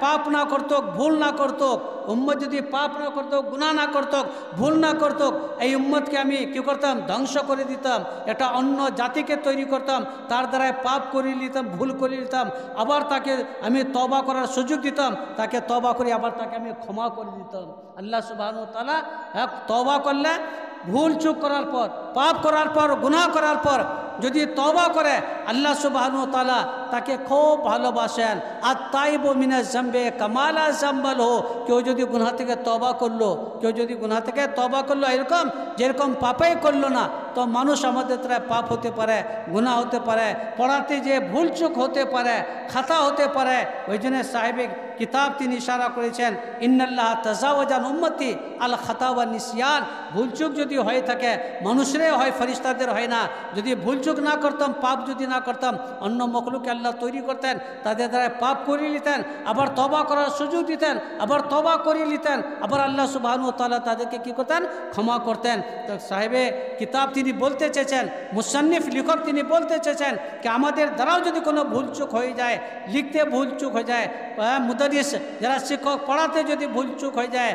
পাপ না করতো, ভুল না করতো, উম্মত যদি পাপ না করতো, গুনাহ না করতো, ভুল না করতো, এই উম্মতকে আমি কী করতাম? ধ্বংস করে দিতাম। একটা অন্য জাতিকে তৈরি করতাম, তার দ্বারায় পাপ করে নিতাম, ভুল করে নিতাম, আবার তাকে আমি তওবা করার সুযোগ দিতাম, তাকে তওবা করে আবার তাকে আমি ক্ষমা করে দিতাম। আল্লাহ সুবহানাহু ওয়া তাআলা তওবা করলে, ভুল চুক করার পর, পাপ করার পর, গুনাহ করার পর যদি তওবা করে, আল্লাহ সুবহানাহু ওয়া তাআলা তাকে খুব ভালোবাসেন। আর তাইবু মিনাজ জামবে কামালা জামবাল হো, কেউ যদি গুনাহ থেকে তওবা করলো, কেউ যদি গুনাহ থেকে তওবা করলো, এরকম যেরকম পাপই করলো না, তো মানুষ আমাদের দ্বারা পাপ হতে পারে, গুনাহ হতে পারে, পড়াতে যে ভুল চুক হতে পারে, খাতা হতে পারে। ওই জন্য সাহেবে কিতাব তিনি ইশারা করেছেন, ইন্নাল্লাহ তাজাওয়াজান উম্মতি আল খাতা ওয়া নিসিয়ান। ভুলচুক যদি হয়ে থাকে, মানুষেরই হয়, ফেরেশতাদের হয় না। যদি ভুলচুক না করতাম, পাপ যদি না করতাম, অন্য মখলুক আল্লাহ তৈরি করতেন, তাদের দ্বারা পাপ করিয়ে নিতেন, আবার তওবা করার সুযোগ দিতেন, আবার তওবা করিয়ে নিতেন, আবার আল্লাহ সুবহানাহু ওয়া তাআলা তাদেরকে কী করতেন? ক্ষমা করতেন। তো সাহেবে কিতাব তিনি বলতে চেয়েছেন, মুসান্নিফ লেখক তিনি বলতে চেয়েছেন কি আমাদের দ্বারাও যদি কোনো ভুলচুক হয়ে যায়, লিখতে ভুলচুক হয়ে যায়, মুদারিস যারা শিক্ষক পড়াতে যদি ভুলচুক হয়ে যায়,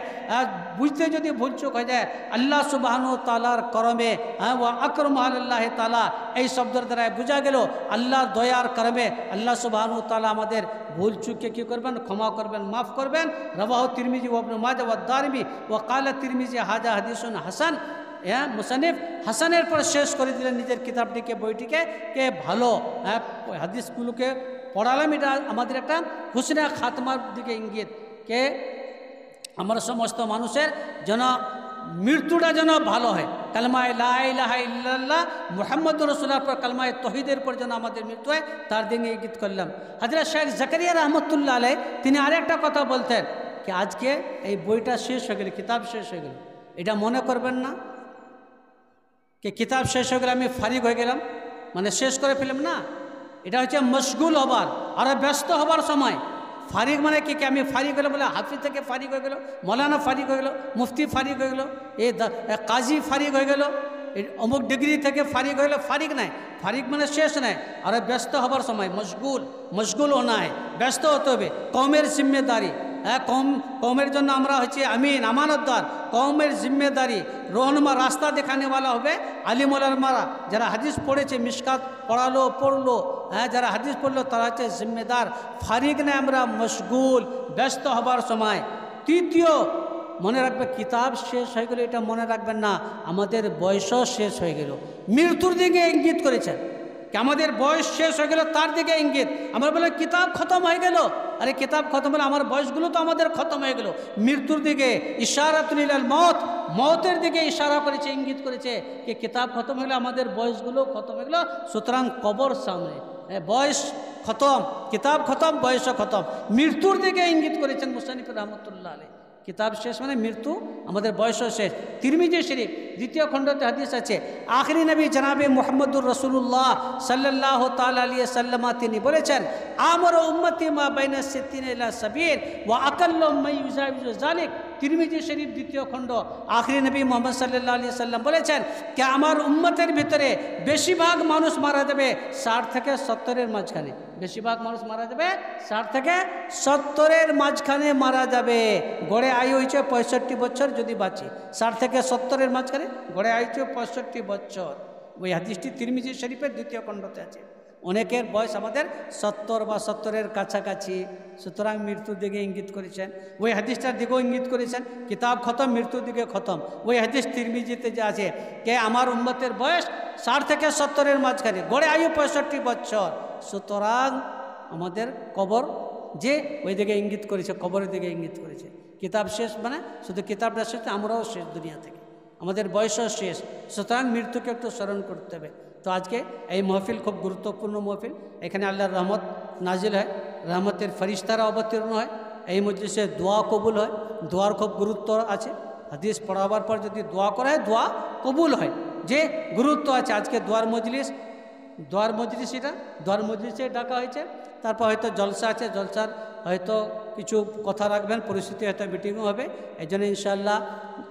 বুঝতে যদি ভুলচুক হয়ে যায়, আল্লাহ সুবহানাহু ওয়া তাআলার করমে, ওয়া আকরামু আলাল্লাহি তাআলা, এই শব্দের দ্বারা বোঝা গেল আল্লাহর দয়ার করমে আল্লাহ সুবহানাহু ওয়া তাআলা আমাদের ভুলচুককে কী করবেন? ক্ষমা করবেন, মাফ করবেন। রাওয়াহু তিরমিজি ওয়া ইবনে মাজাহ ওয়া দারিমি ওয়া ক্বালা তিরমিজি হাযা হাদিসুন হাসান। মুসান্নিফ হাসানের পর শেষ করে দিলেন নিজের কিতাবটিকে, বইটিকে, কে ভালো হাদিসগুলোকে পড়ালাম। এটা আমাদের একটা হুসনে খাতমার দিকে ইঙ্গিত, কে আমরা সমস্ত মানুষের যেন মৃত্যুটা যেন ভালো হয়। কালমায়ে লা ইলাহা ইল্লাল্লাহ মুহাম্মাদুর রাসূলুল্লাহর পর কালমায়ে তাওহীদের পর যেন আমাদের মৃত্যু হয়, তার দিকে ইঙ্গিত করলাম। হযরত শেখ জাকারিয়া রাহমাতুল্লাহ আলাইহি তিনি আরেকটা কথা বলতেন কি আজকে এই বইটা শেষ হয়ে গেল, কিতাব শেষ হয়ে গেল, এটা মনে করবেন না কি কিতাব শেষ হয়ে গেলে আমি ফারিগ হয়ে গেলাম, মানে শেষ করে ফেললাম না। এটা হচ্ছে মশগুল হবার আর ব্যস্ত হবার সময়। ফারিগ মানে কি? আমি ফারিগ হলো বলে হাফিজ থেকে ফারিগ হয়ে গেল, মৌলানা ফারিগ হয়ে গেল, মুফতি ফারিগ হয়ে গেল, এই কাজী ফারিগ হয়ে গেল, অমুক ডিগ্রি থেকে ফারিগ হয়ে গেল, ফারিগ নাই। ফারিগ মানে শেষ নাই, আর ব্যস্ত হবার সময় মশগুল হোনা হয়, ব্যস্ত হতে হবে। কওমের জিম্মেদারি, কওমের জন্য আমরা হচ্ছে আমিন, আমানতদার। কওমের জিম্মেদারি, রহনুমা, রাস্তা দেখানেওয়ালা হবে আলিম ওলামারা। যারা হাদিস পড়েছে, মিশকাত পড়লো, যারা হাদিস পড়লো তারা হচ্ছে জিম্মেদার। ফারিগ নেই, আমরা মশগুল, ব্যস্ত হবার সময়। তৃতীয়, মনে রাখবে কিতাব শেষ হয়ে গেল, এটা মনে রাখবেন না, আমাদের বয়সও শেষ হয়ে গেল। মৃত্যুর দিকে ইঙ্গিত করেছেন কি আমাদের বয়স শেষ হয়ে গেল, তার দিকে ইঙ্গিত। আমরা বলে কিতাব খতম হয়ে গেল, আরে কিতাব খতম হলে আমার বয়সগুলো তো আমাদের খতম হয়ে গেল। মৃত্যুর দিকে ইশারাতুল ইলাল মওত, মওতের দিকে ইশারা করেছে, ইঙ্গিত করেছে কি কিতাব খতম হলে আমাদের বয়সগুলো খতম হয়ে গেল। সুতরাং কবর সামনে, বয়স খতম, কিতাব খতম, বয়সও খতম। মৃত্যুর দিকে ইঙ্গিত করেছেন মুসান্নিফ রাহমাতুল্লাহ আলাইহি। কিতাব শেষ মানে মৃত্যু, আমাদের বয়সও শেষ। তিরমিজি শরীফ দ্বিতীয় খণ্ডতে হাদিস আছে, আখরি নবী জনাবে মুহাম্মদুর রাসূলুল্লাহ সাল্লাল্লাহু তাআলা আলাইহি সাল্লাম তিনি বলেছেন, আমারু উম্মতি মা বাইনা 60 ইলা 70 ওয়া আকাল্লু মা ইউজাবিজু যালিক। তিরমিজি শরীফ দ্বিতীয় খণ্ড, আখরি নবী মুহাম্মদ সাল্লাল্লাহু আলাইহি সাল্লাম বলেছেন যে আমার উম্মতের ভিতরে বেশিরভাগ মানুষ মারা যাবে 60 থেকে 70-এর মাঝখানে। বেশিরভাগ মানুষ মারা যাবে 60 থেকে 70-এর মাঝখানে মারা যাবে। গড়ে আয়ু হয়েছে 65 বছর যদি বাঁচি, 60 থেকে 70-এর মাঝখানে গড়ে আয়ু হচ্ছে 65 বছর। ওই হাদিসটি তিরমিজি শরীফের দ্বিতীয় খণ্ডতে আছে। অনেকের বয়স আমাদের 70 বা 70-এর কাছাকাছি, সুতরাং মৃত্যুর দিকে ইঙ্গিত করেছেন। ওই হাদিসটার দিকেও ইঙ্গিত করেছেন, কিতাব খতম, মৃত্যুর দিকে খতম। ওই হাদিস তিরমিজিতে যে আছে কে আমার উম্মতের বয়স 60 থেকে 70-এর মাঝখানে, গড়ে আয়ু 65 বছর। সুতরাং আমাদের কবর যে ওই দিকে ইঙ্গিত করেছে, কবরের দিকে ইঙ্গিত করেছে। কিতাব শেষ মানে শুধু কিতাবটা শেষ, আমরাও শেষ দুনিয়া থেকে, আমাদের বয়সও শেষ। সুতরাং মৃত্যুকে একটু স্মরণ করতে হবে। তো আজকে এই মহফিল খুব গুরুত্বপূর্ণ মহফিল। এখানে আল্লাহর রহমত নাজিল হয়, রহমতের ফরিস্তারা অবতীর্ণ হয়, এই মজলিসে দোয়া কবুল হয়। দোয়ার খুব গুরুত্ব আছে। হাদিস পড়াবার পর যদি দোয়া করা হয়, দোয়া কবুল হয়, যে গুরুত্ব আছে। আজকে দোয়ার মজলিস, এটা দোয়ার মজলিসে ডাকা হয়েছে। তা তারপর হয়তো জলসা আছে, জলসার হয়তো কিছু কথা রাখবেন, পরিস্থিতি হয়তো মিটিংও হবে। এই জন্য ইনশাআল্লাহ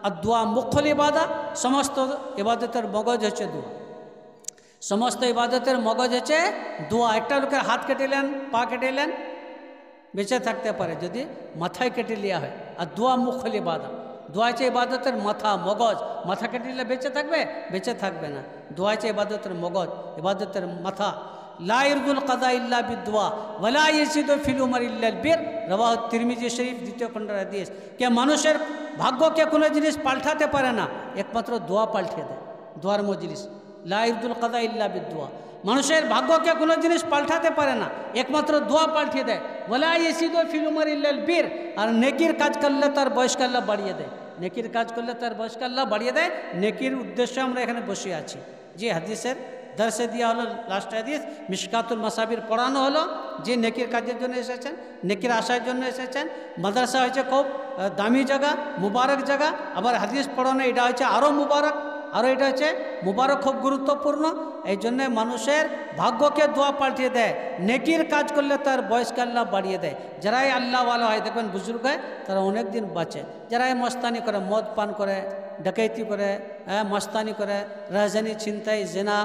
আর দোয়া মুখ্যল ইবাদা, সমস্ত ইবাদতের মগজ হচ্ছে দোয়া, সমস্ত ইবাদতের মগজ হচ্ছে দোয়া। একটা লোকের হাত কেটেলেন, পা কেটেলেন, বেঁচে থাকতে পারে যদি মাথায় কেটে নেওয়া হয়। আর দোয়া মুখ্যল ইবাদা, দোয়া হচ্ছে ইবাদতের মাথা, মগজ। মাথা কেটে নিলে বেঁচে থাকবে? বেঁচে থাকবে না। দোয়া হচ্ছে ইবাদতের মগজ, ইবাদতের মাথা। লা ইরদুল কাদা ইল্লা বিদুয়া ওয়ালা ইয়াজিদু ফিল উমর ইল্লাল বির, রাওয়াহু তিরমিজি শরীফ, দ্বিতীয় খণ্ডের হাদিস। কে মানুষের ভাগ্যকে কোনো জিনিস পাল্টাতে পারে না, একমাত্র দোয়া পাল্টে দেয়। দোয়ার মজলিস, লা ইরদুল কাদা ইল্লা বিদুয়া। মানুষের ভাগ্যকে কোনো জিনিস পাল্টাতে পারে না, একমাত্র দোয়া পাল্টে দেয়। ওয়ালা ইয়াজিদু ফিল উমর ইল্লাল বির, আর নেকির কাজ করলে তার বয়সকে আল্লাহ বাড়িয়ে দেয়। নেকির কাজ করলে তার বয়সকে আল্লাহ বাড়িয়ে দেয়। নেকির উদ্দেশ্যে আমরা এখানে বসে আছি। যে হাদিসের দর্শে দেওয়া হলো, লাস্ট হাদিস মিশকাতুল মাসাবির পড়ানো হলো, যে নেকির কাজের জন্য এসেছেন, নেকির আশার জন্য এসেছেন। মাদ্রাসা হয়েছে খুব দামি জায়গা, মুবারক জায়গা। আবার হাদিস পড়ানো এটা হচ্ছে আরও মুবারক, আরও এটা হচ্ছে মুবারক, খুব গুরুত্বপূর্ণ। এই জন্যে মানুষের ভাগ্যকে দোয়া পাল্টিয়ে দেয়। নেকির কাজ করলে তার বয়সকে আল্লাহ বাড়িয়ে দেয়। যারাই আল্লাহওয়ালা হয়, দেখবেন বুজুর্গ হয়, তারা অনেক দিন বাঁচে। যারাই মস্তানি করে, মদ পান করে, ডাকাইতি করে, মস্তানি করে, রাজধানী ছিনতাই, জেনা,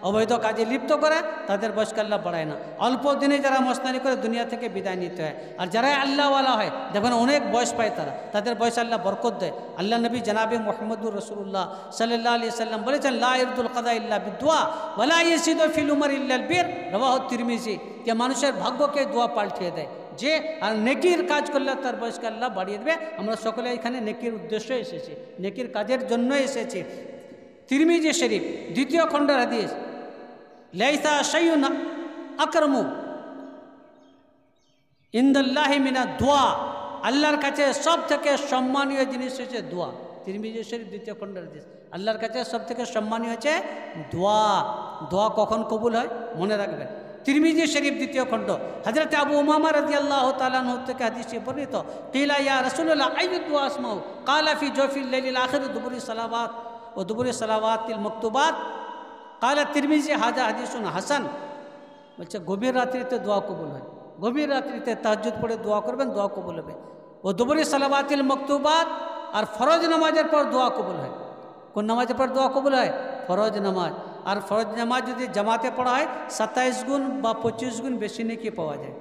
অবৈধ কাজে লিপ্ত করে, তাদের বয়সকে আল্লাহ বাড়ায় না। অল্প দিনে যারা মস্তানি করে দুনিয়া থেকে বিদায় নিতে হয়। আর যারাই আল্লাহওয়ালা হয়, দেখবেন অনেক বয়স পায় তারা, তাদের বয়স আল্লাহ বরকত দেয়। আল্লাহ নবী জনাবে মুহাম্মদুর রাসূলুল্লাহ সাল্লাল্লাহু আলাইহি সাল্লাম বলেছেন, লা ইরদুল কাদা ইল্লা বিদুয়া ওয়ালা ইয়াজিদু ফিল উমর ইল্লাল বির, রাওয়াহু তিরমিজি। যে মানুষের ভাগ্যকে দোয়া পাল্টিয়ে দেয়, যে আর নেকির কাজ করলে তার বয়সকে আল্লাহ বাড়িয়ে দেবে। আমরা সকলে এখানে নেকির উদ্দেশ্যে এসেছি, নেকির কাজের জন্য এসেছি। তিরমিজি শরীফ, দ্বিতীয় খণ্ডের হাদিস, লাইসা শাইউন আকরামু ইনদাল্লাহি মিনা দোয়া, আল্লাহর কাছে সব থেকে সম্মানীয় জিনিস হচ্ছে দোয়া। তিরমিজি শরীফ, দ্বিতীয় খণ্ডের হাদিস। আল্লাহর কাছে সব থেকে সম্মানীয় হচ্ছে দোয়া। দোয়া কখন কবুল হয় মনে রাখবেন। তিরমিজি শরীফ, দ্বিতীয় খণ্ড, হযরত আবু উমামা রাদিয়াল্লাহু তাআলা আনহু থেকে হাদিসে বর্ণিত, কিলা ইয়া রাসূলুল্লাহ আইয়ু দুআ আসমাউ, ক্বালা ফি জওফিল লাইলিল আখির দুবুরি সালাওয়াত ও দুবুরি সালাওয়াতিল মাকতুবাত, ক্বালা তিরমিজি হাযা হাদিসুন হাসান। বলছে গভীর রাত্রিতে দোয়া কবুল হয়, গভীর রাত্রিতে তাহাজ্জুদ পড়ে দোয়া করবেন, দোয়া কবুল হবে। ও দুবুরি সালাওয়াতিল মাকতুবাত, আর ফরজ নামাজের পর দোয়া কবুল হয়। কোন নামাজের পর দোয়া কবুল হয়? ফরজ নামাজ। আর ফরজ নামাজ যদি জামাতে পড়া হয় 27 গুণ বা 25 গুণ বেশি নেকি পাওয়া যায়।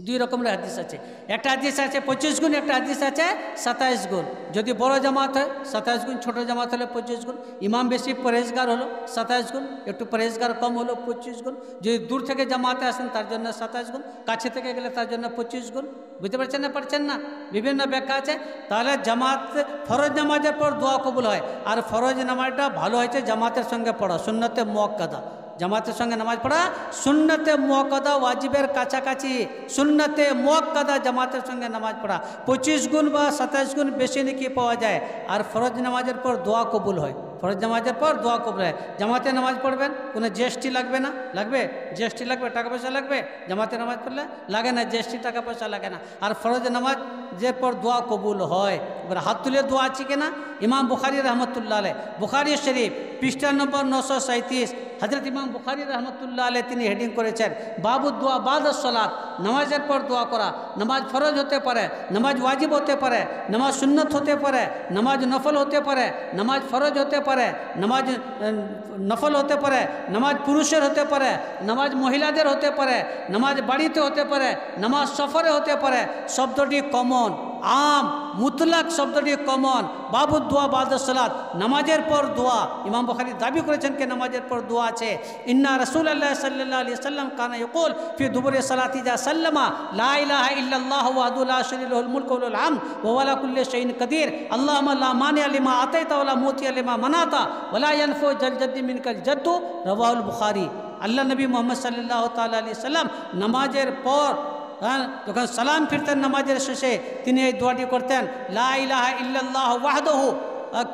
দুই রকমের হাদিস আছে, একটা হাদিস আছে 25 গুণ, একটা হাদিস আছে 27 গুণ। যদি বড় জামাত হয় 27 গুণ, ছোটো জামাত হলে 25 গুণ। ইমাম বেশি পরেজগার হলো 27 গুণ, একটু পরেজগার কম হলো 25 গুণ। যদি দূর থেকে জামাতে আসেন তার জন্য 27 গুণ, কাছে থেকে গেলে তার জন্য 25 গুণ। বুঝতে পারছেন না? পারছেন না? বিভিন্ন ব্যাখ্যা আছে। তাহলে জামাত, ফরজ নামাজের পর দোয়া কবুল হয়। আর ফরজ নামাজটা ভালো হয়েছে জামাতের সঙ্গে পড়া, সুন্নতে মুআক্কাদা। জামাতের সঙ্গে নামাজ পড়া সুন্নতে মুআক্কাদা, ওয়াজিবের কাছাকাছি। সুন্নতে মুআক্কাদা জামাতের সঙ্গে নামাজ পড়া 25 গুণ বা 27 গুণ বেশি নাকি পাওয়া যায়। আর ফরজ নামাজের পর দোয়া কবুল হয়, ফরজ নামাজের পর দোয়া কবুল হয়। জামাতে নামাজ পড়বেন, কোনো জিএসটি লাগবে না? লাগবে? জিএসটি লাগবে? টাকা পয়সা লাগবে? জামাতে নামাজ পড়লে লাগে না, জিএসটি টাকা পয়সা লাগে না। আর ফরজ নামাজের পর দোয়া কবুল হয়। এবার হাত তুলে দোয়া আছে কিনা? ইমাম বুখারী রহমতুল্লাহ আলাইহ, বুখারী শরীফ, পৃষ্ঠা নম্বর 937, হযরত ইমাম বুখারী রহমতুল্লাহ আলাইহ তিনি হেডিং করেছেন, বাবু দোয়া বাদাস সালাত, নামাজের পর দোয়া করা। নামাজ ফরজ হতে পারে, নামাজ ওয়াজিব হতে পারে, নামাজ সুন্নত হতে পারে, নামাজ নফল হতে পারে, নামাজ ফরজ হতে পারে, নামাজ নফল হতে পারে, নামাজ পুরুষের হতে পারে, নামাজ মহিলাদের হতে পারে, নামাজ বাড়িতে হতে পারে, নামাজ সফরে হতে পারে। শব্দটি কমন, আম, মুতলাক শব্দটি কমন। বাবু দোয়া বাদাস সালাত, নামাজের পর দোয়া। ইমাম বুখারী দাবি করেছেন যে নামাজের পর দোয়া আছে। ইন্না রাসূলুল্লাহ সাল্লাল্লাহু আলাইহি ওয়াসাল্লাম কানা ইয়াকুল ফি দুবুরি সালাতি যা সাল্লামা লা ইলাহা ইল্লাল্লাহু ওয়াহদাহু লা শারীকা লাহুল মুলকু ওয়া লাহুল হামদ ওয়া হুয়া আলা কুল্লি শাইইন কাদির। আল্লাহুম্মা লা মানি'a লিমা আতাইতা ওয়া লা মুতি'a লিমা মানাতা ওয়া লা ইয়ানফু জাল জাদ্দি মিনকাল জাদ্দু, রাওয়াহুল বুখারী। আল্লাহ নবী মুহাম্মদ সাল্লাল্লাহু তাআলা আলাইহি সাল্লাম নামাজের পর যখন সালাম ফিরতেন নামাজের শেষে তিনি এই দোয়াটি করতেন, লা ইলাহা ইল্লাল্লাহু ওয়াহদাহু,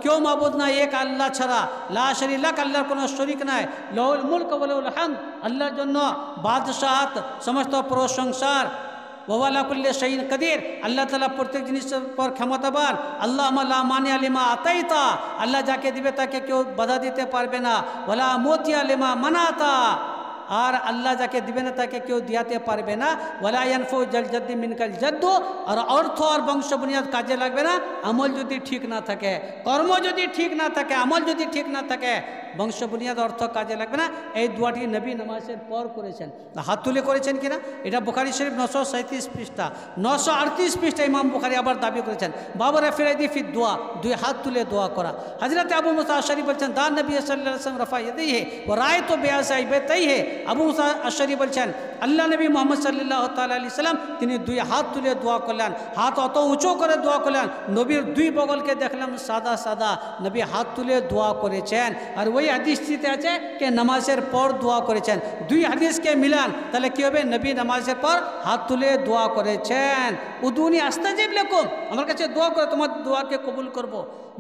কেউ মাবুদ নাই এক আল্লাহ ছাড়া, লা শারীকা লাহু, আল্লাহর কোনো শরীক নাই, লাহুল মুলকু ওয়া লাহুল হামদ, আল্লাহর জন্য বাদশাহত, সমস্ত প্রশংসার, ওয়া হুয়া আলা কুল্লি শাইইন কাদির, আল্লাহ তাআলা প্রত্যেক জিনিসের পর ক্ষমতাবান। আল্লাহুম্মা লা মানি'a লিমা আতাইতা, আল্লাহ যাকে দিবে তাকে কেউ বাধা দিতে পারবে না, ওয়া লা মুতি'a লিমা মানাতা, আর আল্লাহ যাকে দিবে না তাকে কেউ দিয়াতে পারবে না। ওয়ালা ইয়ানফু জাল জাদ্দি মিনকাল জাদ্দু, আর অর্থ আর বংশ বুনিয়াদ কাজে লাগবে না আমল যদি ঠিক না থাকে, কর্ম যদি ঠিক না থাকে, আমল যদি ঠিক না থাকে, বংশ বুনিয়াদ অর্থ কাজে লাগবে না। এই দোয়াটি নবী নামাজের পর করেছেন। হাত তুলে করেছেন কিনা, এটা বুখারী শরীফ 937 পৃষ্ঠা, 938 পৃষ্ঠা ইমাম বুখারী আবার দাবি করেছেন বাবর ফিরাইদি ফি দোয়া, দুই হাত তুলে দোয়া করা। হযরত আবু মুসা আশআরী বলছেন দান নবী সাল্লাল্লাহু আলাইহি ওয়াসাল্লাম রাফা ইয়াদাইহি ওয়া রাআইতু বিআসাই বাইতাইহি। আবু মুসা আশআরী বলছেন আল্লাহ নবী মুহাম্মদ সাল্লাল্লাহু তাআলা আলাইহি সাল্লাম তিনি দুই হাত তুলে দোয়া করলেন, হাত অত উঁচু করে দোয়া করলেন, নবীর দুই বগলকে দেখলাম সাদা সাদা, নবী হাত তুলে দোয়া করেছেন। আর ওই হাদিসটিতে আছে যে নামাজের পর দোয়া করেছেন। দুই হাদিসকে মিলান তাহলে কি হবে, নবী নামাজের পর হাত তুলে দোয়া করেছেন। উদুনি আস্তাজিব লাকুম, আমার কাছে দোয়া করে তোমার দোয়াকে কবুল করব।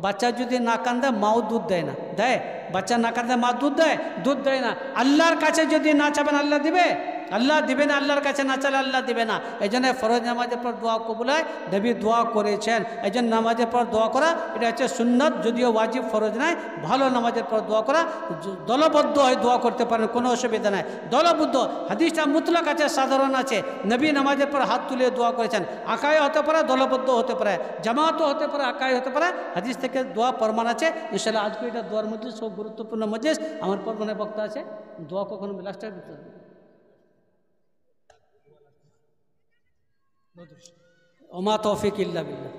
বাচ্চা যদি না কান্দে মাও দুধ দেয় না, দেয়? বাচ্চা না কান্দে মা দুধ দেয়? দুধ দেয় না। আল্লাহর কাছে যদি না চাবেন আল্লাহ দিবে? আল্লাহ দিবে না। আল্লাহর কাছে না চালে আল্লাহ দিবে না। এই জন্য ফরজ নামাজের পর দোয়া কবুল হয়, নবী দোয়া করেছেন। এই জন্য নামাজের পর দোয়া করা এটা হচ্ছে সুন্নত, যদিও ওয়াজিব ফরজ নয়। ভালো নামাজের পর দোয়া করা, দলবদ্ধ হয়ে দোয়া করতে পারেন, কোনো অসুবিধা নাই। দলবদ্ধ হাদিসটা মুতলাক আছে, সাধারণ আছে। নবী নামাজের পর হাত তুলে দোয়া করেছেন। আকায় হতে পারে, দলবদ্ধ হতে পারে, জামাতও হতে পারে, আকায় হতে পারে। হাদিস থেকে দোয়া প্রমাণ আছে। ইনশাআল্লাহ আজকে এটা দোয়ার মজলিস, খুব গুরুত্বপূর্ণ মজলিস। আমার পর মনে বক্তা আছে, দোয়া কখনো লাস্টে দিতে হবে। ওমা তৌফিক ইল্লা বিল্লাহ।